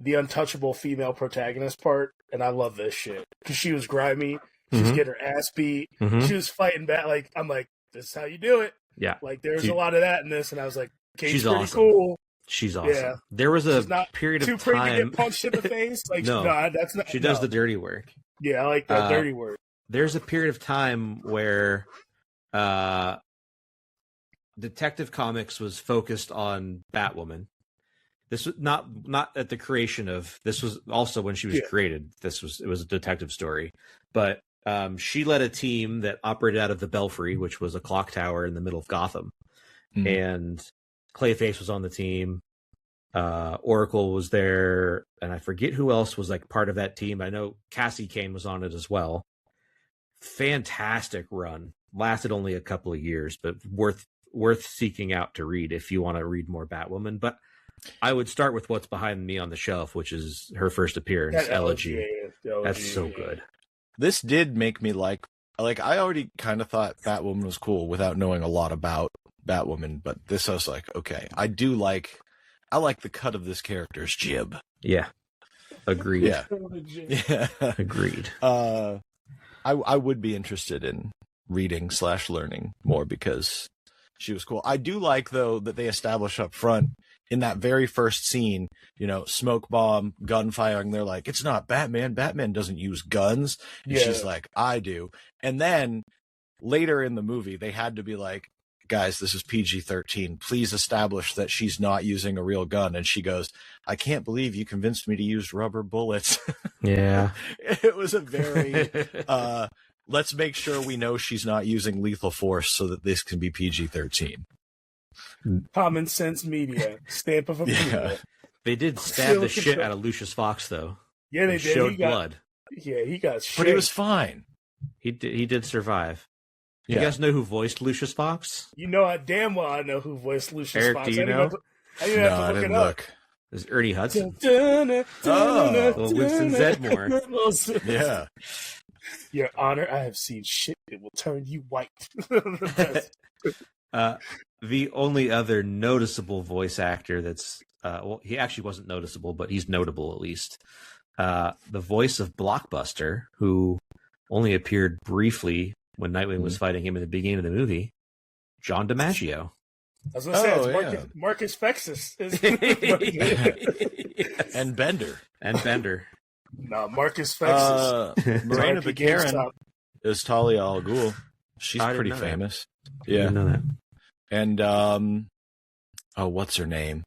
[SPEAKER 2] untouchable female protagonist part, and I love this shit because she was grimy. She was
[SPEAKER 1] Mhm.
[SPEAKER 2] getting her ass beat.
[SPEAKER 1] Mhm.
[SPEAKER 2] She was fighting back. Like, I'm like, this is how you do it.
[SPEAKER 1] Yeah.
[SPEAKER 2] Like, there's
[SPEAKER 1] She-
[SPEAKER 2] a lot of that in this, and I was like, Kate's
[SPEAKER 1] She's
[SPEAKER 2] pretty
[SPEAKER 1] awesome.
[SPEAKER 2] cool.
[SPEAKER 1] She's awesome.
[SPEAKER 2] Yeah.
[SPEAKER 1] There was
[SPEAKER 2] She's
[SPEAKER 1] a
[SPEAKER 2] not
[SPEAKER 1] period
[SPEAKER 2] Too
[SPEAKER 1] of
[SPEAKER 2] pretty to
[SPEAKER 1] time.
[SPEAKER 2] get punched in the face. Like,
[SPEAKER 1] No.
[SPEAKER 2] that's not.
[SPEAKER 1] She does
[SPEAKER 2] no.
[SPEAKER 1] the dirty work.
[SPEAKER 2] Yeah, I like that dirty work.
[SPEAKER 1] There's a period of time where Detective Comics was focused on Batwoman. This was not at the creation of, this was also when she was created. It was a detective story, but she led a team that operated out of the Belfry, which was a clock tower in the middle of Gotham, and Clayface was on the team. Oracle was there, and I forget who else was like part of that team. I know Cassie Kane was on it as well. Fantastic run. Lasted only a couple of years, but worth seeking out to read if you want to read more Batwoman. But I would start with what's behind me on the shelf, which is her first appearance,
[SPEAKER 2] That
[SPEAKER 1] Elegy.
[SPEAKER 2] Elegy,
[SPEAKER 1] That's so
[SPEAKER 2] yeah.
[SPEAKER 1] good.
[SPEAKER 3] This did make me like I already kind of thought Batwoman was cool without knowing a lot about Batwoman, but this I was like, okay, I like the cut of this character's jib.
[SPEAKER 1] Yeah. Agreed.
[SPEAKER 3] Yeah. Yeah.
[SPEAKER 1] Agreed.
[SPEAKER 3] I would be interested in reading / learning more because she was cool. I do like, though, that they establish up front in that very first scene, smoke bomb, gunfire, and they're like, it's not Batman. Batman doesn't use guns. And she's like, I do. And then later in the movie, they had to be like, guys, this is PG-13. Please establish that she's not using a real gun. And she goes, I can't believe you convinced me to use rubber bullets.
[SPEAKER 1] Yeah.
[SPEAKER 3] It was a very, let's make sure we know she's not using lethal force so that this can be PG-13.
[SPEAKER 2] Common sense media. Stamp of approval.
[SPEAKER 3] Yeah.
[SPEAKER 1] They did stab the shit out of Lucius Fox, though.
[SPEAKER 2] Yeah, they
[SPEAKER 1] And
[SPEAKER 2] did.
[SPEAKER 1] showed blood.
[SPEAKER 2] Yeah, he got shit.
[SPEAKER 3] But he was fine.
[SPEAKER 1] He did survive.
[SPEAKER 3] Yeah.
[SPEAKER 1] You guys know who voiced Lucius Fox?
[SPEAKER 2] You know damn well I know who voiced Lucius
[SPEAKER 1] Eric,
[SPEAKER 2] Fox.
[SPEAKER 1] do you
[SPEAKER 2] I didn't
[SPEAKER 1] know?
[SPEAKER 2] have to- I didn't have to look
[SPEAKER 3] didn't
[SPEAKER 2] it up.
[SPEAKER 3] look.
[SPEAKER 1] Is Ernie Hudson?
[SPEAKER 2] Oh,
[SPEAKER 1] Little Winston Zedmore.
[SPEAKER 3] Yeah.
[SPEAKER 2] Your Honor, I have seen shit that will turn you white.
[SPEAKER 1] The only other noticeable voice actor that's well, he actually wasn't noticeable, but he's notable at least. The voice of Blockbuster, who only appeared briefly when Nightwing was fighting him in the beginning of the movie, John DiMaggio.
[SPEAKER 2] I was going to say, it's Marcus Fexus.
[SPEAKER 1] Yes.
[SPEAKER 3] And Bender.
[SPEAKER 2] No, Marcus Fexus.
[SPEAKER 3] Marina Baccarin is Talia al Ghul. She's pretty famous.
[SPEAKER 1] Yeah. I didn't know that.
[SPEAKER 3] And what's her name?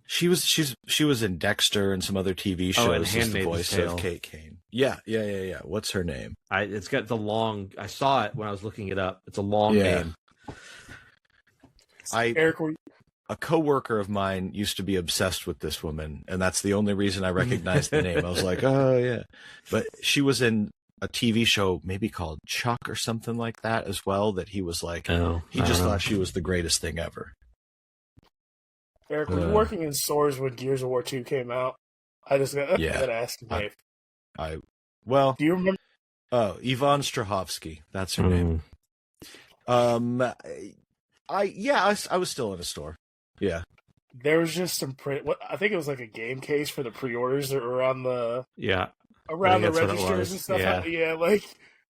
[SPEAKER 3] She was in Dexter and some other TV shows.
[SPEAKER 1] And
[SPEAKER 3] as the
[SPEAKER 1] Handmaid's
[SPEAKER 3] voice
[SPEAKER 1] Tale.
[SPEAKER 3] of Kate Kane. Yeah. What's her name?
[SPEAKER 1] It's got the long. I saw it when I was looking it up. It's a long name.
[SPEAKER 2] Eric,
[SPEAKER 3] a coworker of mine used to be obsessed with this woman, and that's the only reason I recognized the name. I was like, oh yeah, but she was in a TV show maybe called Chuck or something like that as well. That he was like, he just thought she was the greatest thing ever.
[SPEAKER 2] Eric, were you working in stores when Gears of War 2 came out? I just got to ask you, Dave.
[SPEAKER 3] Well,
[SPEAKER 2] do you remember?
[SPEAKER 3] Oh, Yvonne Strahovski. That's her name. I was still in a store. Yeah.
[SPEAKER 2] There was just some I think it was like a game case for the pre-orders that were around the registers and stuff. Yeah,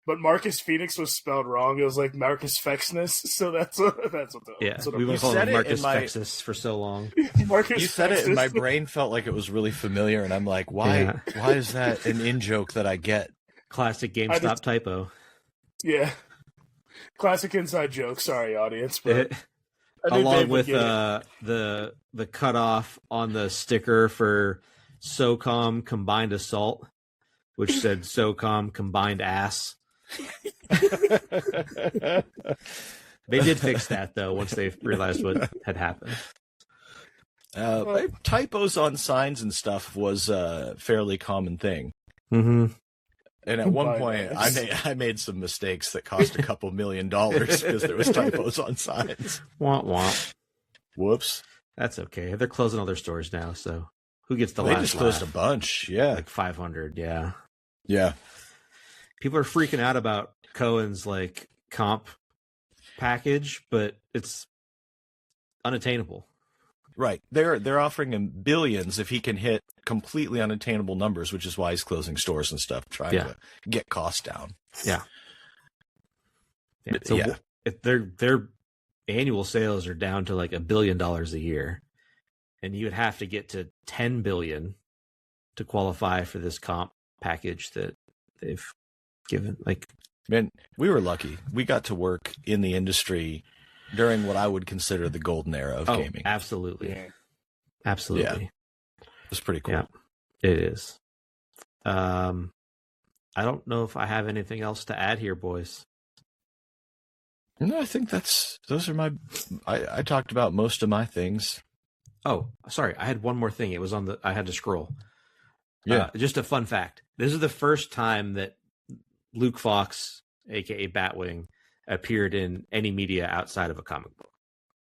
[SPEAKER 2] but Marcus Phoenix was spelled wrong. It was like Marcus Fexness, so that's what
[SPEAKER 1] we've been calling him Marcus Fexus for so long.
[SPEAKER 2] Marcus
[SPEAKER 3] you said
[SPEAKER 2] Fexus.
[SPEAKER 3] It, and my brain felt like it was really familiar, and I'm like, why is that an in-joke that I get?
[SPEAKER 1] Classic GameStop typo.
[SPEAKER 2] Yeah. Classic inside joke. Sorry, audience. But
[SPEAKER 1] along with the cutoff on the sticker for SOCOM Combined Assault, which said SOCOM Combined Ass. They did fix that, though, once they realized what had happened.
[SPEAKER 3] Typos on signs and stuff was a fairly common thing.
[SPEAKER 1] Mm-hmm.
[SPEAKER 3] And at one point, I made some mistakes that cost a couple $1 million because there was typos on signs.
[SPEAKER 1] Womp womp.
[SPEAKER 3] Whoops.
[SPEAKER 1] That's okay. They're closing all their stores now, so who gets the
[SPEAKER 3] last?
[SPEAKER 1] They
[SPEAKER 3] just closed a bunch. Yeah,
[SPEAKER 1] like 500. Yeah.
[SPEAKER 3] People
[SPEAKER 1] are freaking out about Cohen's comp package, but it's unattainable.
[SPEAKER 3] Right. They're offering him billions if he can hit completely unattainable numbers, which is why he's closing stores and stuff, trying to get costs down.
[SPEAKER 1] Yeah. So if their annual sales are down to $1 billion a year, and you would have to get to 10 billion to qualify for this comp package that they've given.
[SPEAKER 3] Man, we were lucky. We got to work in the industry during what I would consider the golden era of gaming.
[SPEAKER 1] Absolutely.
[SPEAKER 2] Yeah.
[SPEAKER 1] Absolutely.
[SPEAKER 3] Yeah. It's pretty cool.
[SPEAKER 1] Yeah, it is. I don't know if I have anything else to add here, boys.
[SPEAKER 3] No, I think those are I talked about most of my things.
[SPEAKER 1] Oh, sorry. I had one more thing. It was I had to scroll.
[SPEAKER 3] Yeah.
[SPEAKER 1] Just a fun fact. This is the first time that Luke Fox, aka Batwing, appeared in any media outside of a comic book.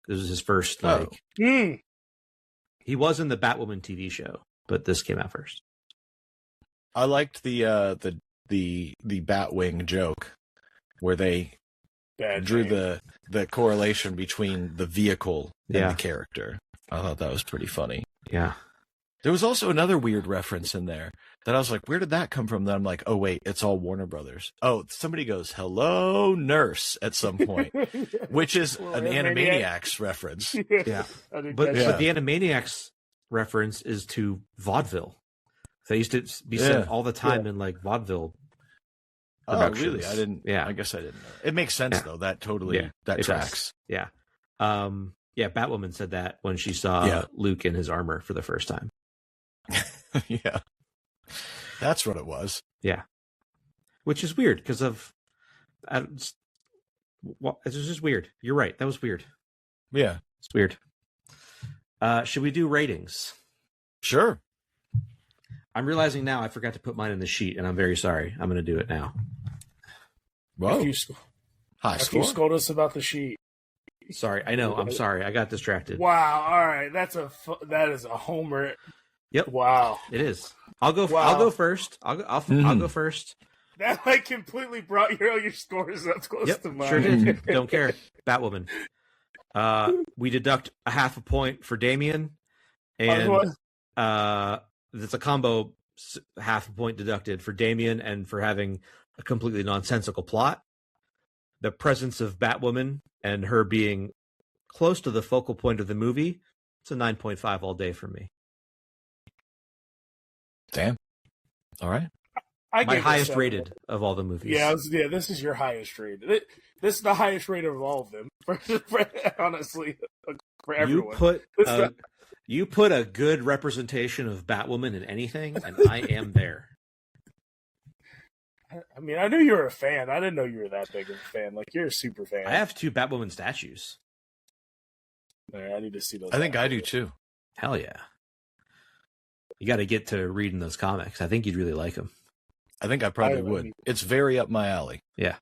[SPEAKER 1] This was his first He was in the Batwoman TV show, but this came out first.
[SPEAKER 3] I liked the Batwing joke where they drew the correlation between the vehicle and the character. I thought that was pretty funny.
[SPEAKER 1] Yeah.
[SPEAKER 3] There was also another weird reference in there that I was like, where did that come from? Then I'm like, oh, wait, it's all Warner Brothers. Oh, somebody goes, hello, nurse, at some point, which is an Animaniacs reference.
[SPEAKER 1] Yeah. But the Animaniacs reference is to vaudeville. They used to be said all the time in vaudeville productions.
[SPEAKER 3] Oh, really? I didn't. Yeah. I guess I didn't know. It makes sense, though. That totally, that tracks.
[SPEAKER 1] Does. Yeah. Batwoman said that when she saw Luke in his armor for the first time.
[SPEAKER 3] Yeah. That's what it was.
[SPEAKER 1] Yeah. Which is weird because it's just weird. You're right. That was weird.
[SPEAKER 3] Yeah.
[SPEAKER 1] It's weird. Should we do ratings?
[SPEAKER 3] Sure.
[SPEAKER 1] I'm realizing now I forgot to put mine in the sheet, and I'm very sorry. I'm going to do it now.
[SPEAKER 3] Whoa.
[SPEAKER 2] High score. You scold us about the sheet.
[SPEAKER 1] Sorry. I know. I'm sorry. I got distracted.
[SPEAKER 2] Wow. All right. That is a homer.
[SPEAKER 1] Yep.
[SPEAKER 2] Wow.
[SPEAKER 1] It is. I'll go first. I'll go first.
[SPEAKER 2] That like completely brought your scores up close to mine.
[SPEAKER 1] Sure did. Don't care. Batwoman. We deduct a half a point for Damien, and it's a combo half a point deducted for Damien and for having a completely nonsensical plot. The presence of Batwoman and her being close to the focal point of the movie, it's a 9.5 all day for me.
[SPEAKER 3] Damn. All right.
[SPEAKER 1] My highest rated of all the movies.
[SPEAKER 2] Yeah, this is your highest rated. This is the highest rated of all of them, honestly, for everyone.
[SPEAKER 1] You put a good representation of Batwoman in anything, and I am there.
[SPEAKER 2] I mean, I knew you were a fan. I didn't know you were that big of a fan. Like, you're a super fan.
[SPEAKER 1] I have 2 Batwoman statues.
[SPEAKER 2] I need to see those.
[SPEAKER 3] I think I do too.
[SPEAKER 1] Hell yeah. You got to get to reading those comics. I think you'd really like them.
[SPEAKER 3] I think I probably would. It's very up my alley.
[SPEAKER 1] Yeah.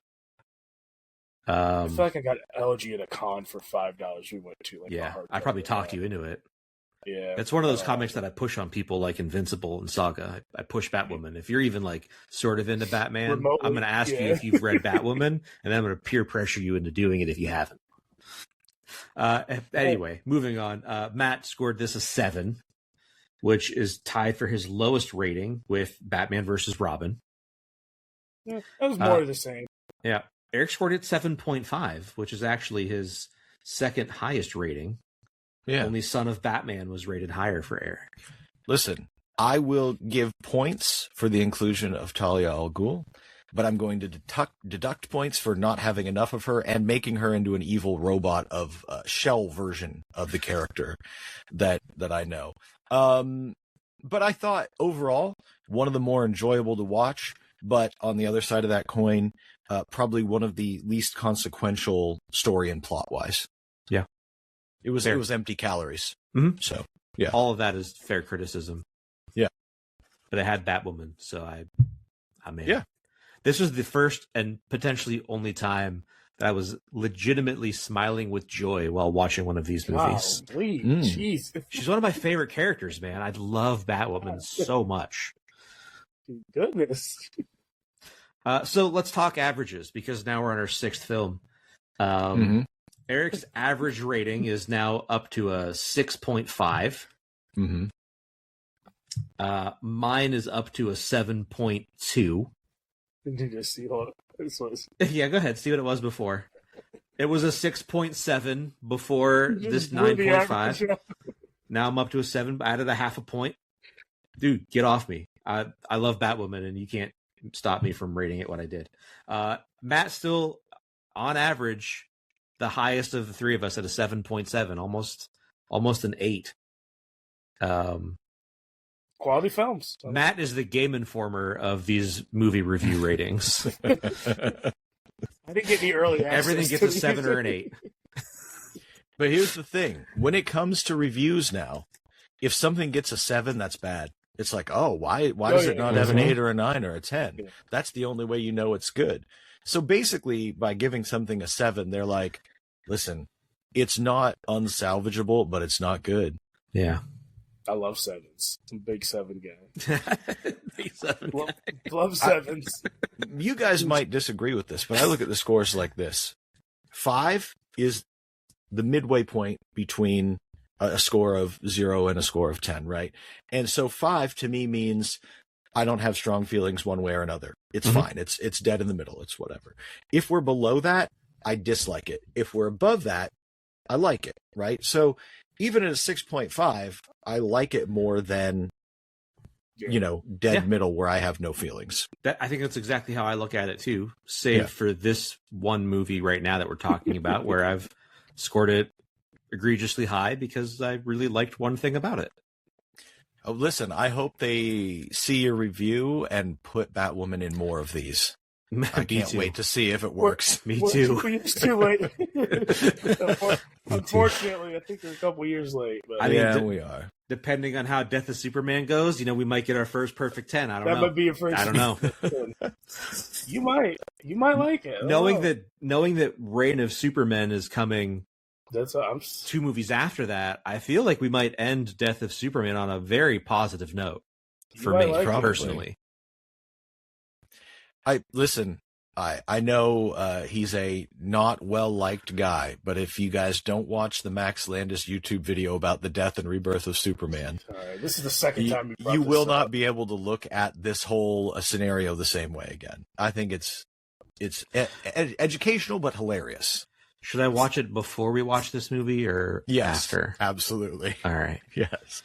[SPEAKER 2] I feel like I got LG at a con for $5 we went to. Like,
[SPEAKER 1] yeah, I probably talked you into it.
[SPEAKER 2] Yeah.
[SPEAKER 1] It's one of those comics that I push on people like Invincible and Saga. I push Batwoman. If you're even like sort of into Batman, remotely, I'm going to ask you if you've read Batwoman, and then I'm going to peer pressure you into doing it if you haven't. Anyway, moving on. Matt scored this a 7, which is tied for his lowest rating with Batman versus Robin.
[SPEAKER 2] Yeah, that was more of the same.
[SPEAKER 1] Yeah. Eric scored it 7.5, which is actually his second highest rating. Yeah. Only Son of Batman was rated higher for Eric.
[SPEAKER 3] Listen, I will give points for the inclusion of Talia al Ghul, but I'm going to deduct points for not having enough of her and making her into an evil robot of a shell version of the character that I know. But I thought overall, one of the more enjoyable to watch, but on the other side of that coin, probably one of the least consequential story and plot wise.
[SPEAKER 1] Yeah.
[SPEAKER 3] It was empty calories.
[SPEAKER 1] Mm-hmm.
[SPEAKER 3] So yeah.
[SPEAKER 1] All of that is fair criticism.
[SPEAKER 3] Yeah.
[SPEAKER 1] But I had Batwoman, so I mean,
[SPEAKER 3] yeah.
[SPEAKER 1] This was the first and potentially only time that I was legitimately smiling with joy while watching one of these movies.
[SPEAKER 2] Jeez.
[SPEAKER 1] She's one of my favorite characters, man. I love Batwoman so much.
[SPEAKER 2] Goodness.
[SPEAKER 1] So let's talk averages, because now we're on our 6th film. Eric's average rating is now up to a 6.5.
[SPEAKER 3] Mm-hmm.
[SPEAKER 1] Mine is up to a 7.2.
[SPEAKER 2] Did you just see what this was?
[SPEAKER 1] Yeah, go ahead. See what it was before. It was a 6.7 before this 9.5. Now I'm up to a 7. I added a half a point. Dude, get off me. I love Batwoman, and you can't stop me from rating it what I did. Matt still, on average, the highest of the three of us at a 7.7, almost an 8.
[SPEAKER 2] Quality films.
[SPEAKER 1] Matt is the Game Informer of these movie review ratings.
[SPEAKER 2] I didn't get any early access.
[SPEAKER 1] Everything gets a 7 or an 8.
[SPEAKER 3] But here's the thing. When it comes to reviews now, if something gets a 7, that's bad. It's like, oh, why does it not have an 8 or a 9 or a 10? Yeah. That's the only way you know it's good. So basically, by giving something a 7, they're like, listen, it's not unsalvageable, but it's not good.
[SPEAKER 1] Yeah.
[SPEAKER 2] I love 7s. I'm a big 7 guy.
[SPEAKER 1] Big 7 guy.
[SPEAKER 2] Love 7s.
[SPEAKER 3] You guys might disagree with this, but I look at the scores like this. 5 is the midway point between a score of 0 and a score of 10, right? And so 5 to me means I don't have strong feelings one way or another. It's fine. It's dead in the middle. It's whatever. If we're below that, I dislike it. If we're above that, I like it, right? So even at a 6.5, I like it more than, dead middle where I have no feelings.
[SPEAKER 1] I think that's exactly how I look at it too, save for this one movie right now that we're talking about where I've scored it egregiously high because I really liked one thing about it.
[SPEAKER 3] Oh, listen, I hope they see your review and put Batwoman in more of these. I can't wait to see if it works.
[SPEAKER 1] Me too.
[SPEAKER 2] It's too late. Unfortunately, I think we're a couple years late. But.
[SPEAKER 3] I mean, we are.
[SPEAKER 1] Depending on how Death of Superman goes, we might get our first perfect 10. I don't know.
[SPEAKER 2] That might be your first.
[SPEAKER 1] I don't know.
[SPEAKER 2] You might like it.
[SPEAKER 1] Knowing that Reign of Superman is coming.
[SPEAKER 2] That's
[SPEAKER 1] 2 movies after that. I feel like we might end Death of Superman on a very positive note for me, personally.
[SPEAKER 3] I know he's a not well-liked guy, but if you guys don't watch the Max Landis YouTube video about the death and rebirth of Superman,
[SPEAKER 2] this is the second time
[SPEAKER 3] you will not be able to look at this whole scenario the same way again. I think it's educational but hilarious.
[SPEAKER 1] Should I watch it before we watch this movie or after?
[SPEAKER 3] Absolutely.
[SPEAKER 1] All right.
[SPEAKER 3] Yes.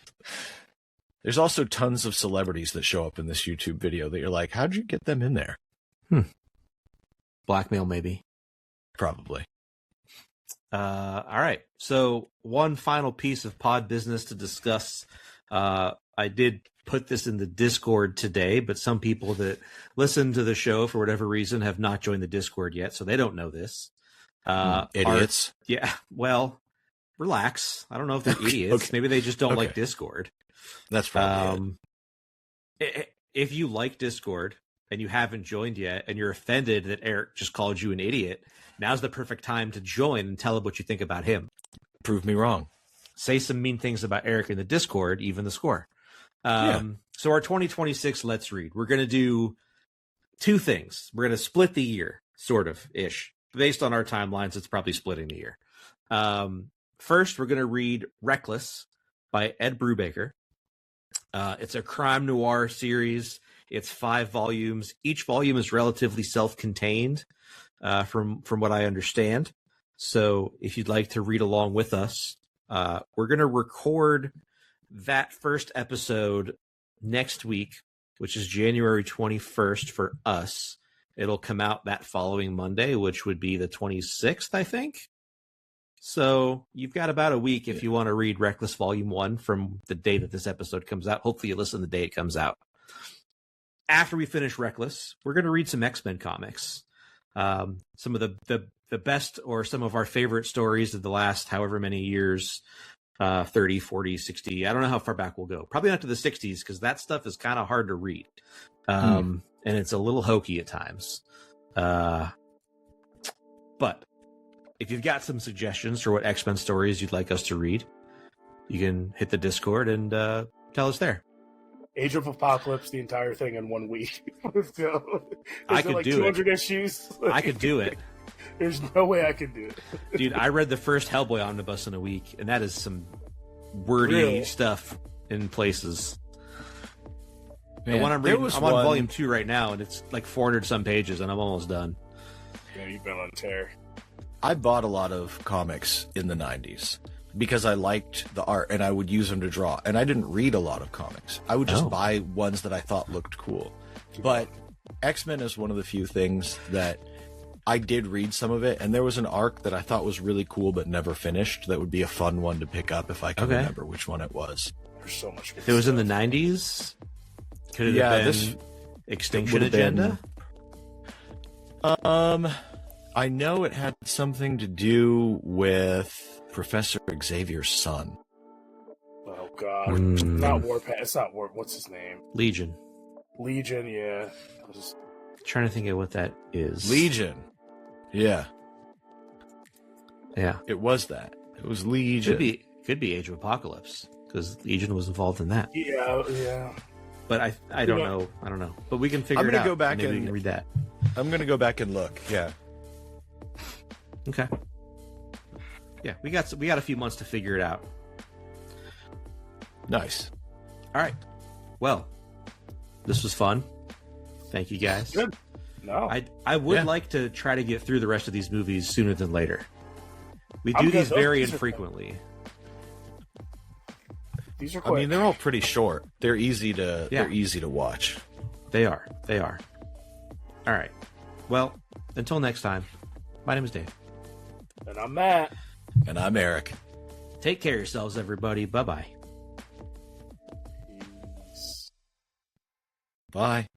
[SPEAKER 3] There's also tons of celebrities that show up in this YouTube video that you're like, how'd you get them in there?
[SPEAKER 1] Blackmail, maybe.
[SPEAKER 3] Probably.
[SPEAKER 1] All right. So one final piece of pod business to discuss. I did put this in the Discord today, but some people that listen to the show for whatever reason have not joined the Discord yet, so they don't know this.
[SPEAKER 3] Idiots.
[SPEAKER 1] Well, relax. I don't know if they're idiots.
[SPEAKER 3] Okay.
[SPEAKER 1] Maybe they just don't like Discord.
[SPEAKER 3] That's probably
[SPEAKER 1] If you like Discord and you haven't joined yet and you're offended that Eric just called you an idiot, now's the perfect time to join and tell him what you think about him.
[SPEAKER 3] Prove me wrong.
[SPEAKER 1] Say some mean things about Eric in the Discord, even the score. So our 2026 Let's Read, we're going to do two things. We're going to split the year, sort of, ish. Based on our timelines, it's probably splitting the year. First, we're going to read Reckless by Ed Brubaker. It's a crime noir series. It's 5 volumes. Each volume is relatively self-contained, from what I understand. So if you'd like to read along with us, we're going to record that first episode next week, which is January 21st for us. It'll come out that following Monday, which would be the 26th, I think. So you've got about a week if you want to read Reckless Volume 1 from the day that this episode comes out. Hopefully you listen the day it comes out. After we finish Reckless, we're going to read some X-Men comics. Some of the best or some of our favorite stories of the last however many years, 30, 40, 60. I don't know how far back we'll go. Probably not to the 60s because that stuff is kind of hard to read. And it's a little hokey at times. But if you've got some suggestions for what X-Men stories you'd like us to read, you can hit the Discord and tell us there.
[SPEAKER 2] Age of Apocalypse, the entire thing in 1 week.
[SPEAKER 1] I could do
[SPEAKER 2] 200 issues.
[SPEAKER 1] I could do it.
[SPEAKER 2] There's no way I could do it.
[SPEAKER 1] Dude, I read the first Hellboy omnibus in a week, and that is some wordy stuff in places. Man, the one I'm reading, I'm on volume 2 right now, and it's like 400 some pages, and I'm almost done.
[SPEAKER 2] Yeah, you've been on tear.
[SPEAKER 3] I bought a lot of comics in the 90s because I liked the art and I would use them to draw. And I didn't read a lot of comics. I would just buy ones that I thought looked cool. But X-Men is one of the few things that I did read some of it. And there was an arc that I thought was really cool but never finished that would be a fun one to pick up if I can remember which one it was.
[SPEAKER 2] There's so much good
[SPEAKER 1] stuff. It was in the 90s? Could it have been Extinction Agenda?
[SPEAKER 3] I know it had something to do with Professor Xavier's son.
[SPEAKER 2] Oh God! Not Warpath. It's not War. What's his name?
[SPEAKER 1] Legion.
[SPEAKER 2] Legion. Yeah. I was just
[SPEAKER 1] trying to think of what that is.
[SPEAKER 3] Legion. Yeah.
[SPEAKER 1] Yeah.
[SPEAKER 3] It was that. It was Legion.
[SPEAKER 1] Could be Age of Apocalypse because Legion was involved in that.
[SPEAKER 2] Yeah.
[SPEAKER 1] But I don't know. I don't know. But we can figure it out.
[SPEAKER 3] I'm gonna go back
[SPEAKER 1] and
[SPEAKER 3] and
[SPEAKER 1] read that.
[SPEAKER 3] I'm gonna go back and look. Yeah.
[SPEAKER 1] Okay. Yeah, we got a few months to figure it out.
[SPEAKER 3] Nice.
[SPEAKER 1] All right. Well, this was fun. Thank you guys.
[SPEAKER 2] Good. No.
[SPEAKER 1] I would like to try to get through the rest of these movies sooner than later. We do these very infrequently.
[SPEAKER 2] These are quick.
[SPEAKER 3] I mean, they're all pretty short. They're easy to watch.
[SPEAKER 1] They are. All right. Well, until next time, my name is Dave.
[SPEAKER 2] And I'm Matt.
[SPEAKER 3] And I'm Eric.
[SPEAKER 1] Take care of yourselves, everybody. Bye-bye.
[SPEAKER 3] Bye.